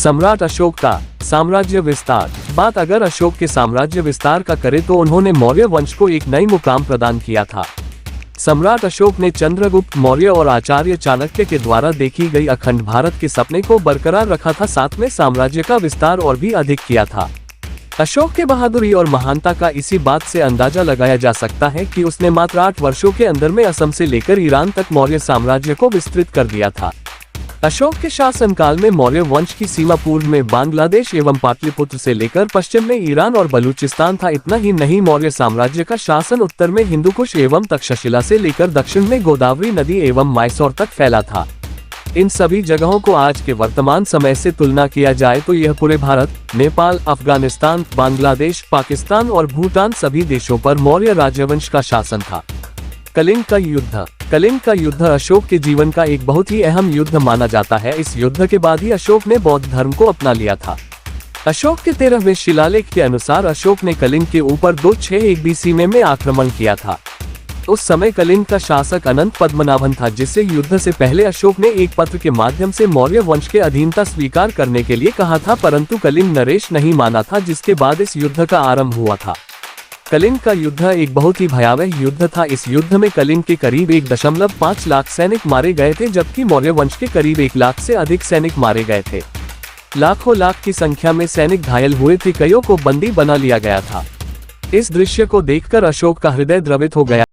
सम्राट अशोक का साम्राज्य विस्तार। बात अगर अशोक के साम्राज्य विस्तार का करें तो उन्होंने मौर्य वंश को एक नई मुकाम प्रदान किया था। सम्राट अशोक ने चंद्रगुप्त मौर्य और आचार्य चाणक्य के द्वारा देखी गई अखंड भारत के सपने को बरकरार रखा था, साथ में साम्राज्य का विस्तार और भी अधिक किया था। अशोक के बहादुरी और महानता का इसी बात से अंदाजा लगाया जा सकता है कि उसने मात्र 8 वर्षों के अंदर में असम से लेकर ईरान तक मौर्य साम्राज्य को विस्तृत कर दिया था। अशोक के शासनकाल में मौर्य वंश की सीमा पूर्व में बांग्लादेश एवं पाटलिपुत्र से लेकर पश्चिम में ईरान और बलूचिस्तान था। इतना ही नहीं, मौर्य साम्राज्य का शासन उत्तर में हिंदुकुश एवं तक्षशिला से लेकर दक्षिण में गोदावरी नदी एवं मैसूर तक फैला था। इन सभी जगहों को आज के वर्तमान समय से तुलना किया जाए तो यह पूरे भारत, नेपाल, अफगानिस्तान, बांग्लादेश, पाकिस्तान और भूटान सभी देशों पर मौर्य राजवंश का शासन था। कलिंग का युद्ध। कलिंग का युद्ध अशोक के जीवन का एक बहुत ही अहम युद्ध माना जाता है। इस युद्ध के बाद ही अशोक ने बौद्ध धर्म को अपना लिया था। अशोक के 13वें शिलालेख के अनुसार अशोक ने कलिंग के ऊपर 261 BC में आक्रमण किया था। उस समय कलिंग का शासक अनंत पद्मनाभन था, जिससे युद्ध से पहले अशोक ने एक पत्र के माध्यम से मौर्य वंश के अधीनता स्वीकार करने के लिए कहा था, परंतु कलिंग नरेश नहीं माना था, जिसके बाद इस युद्ध का आरंभ हुआ था। कलिंग का युद्ध एक बहुत ही भयावह युद्ध था। इस युद्ध में कलिंग के करीब 1.5 लाख सैनिक मारे गए थे, जबकि मौर्य वंश के करीब 1 लाख से अधिक सैनिक मारे गए थे। लाखों लाख की संख्या में सैनिक घायल हुए थे, कईयों को बंदी बना लिया गया था। इस दृश्य को देखकर अशोक का हृदय द्रवित हो गया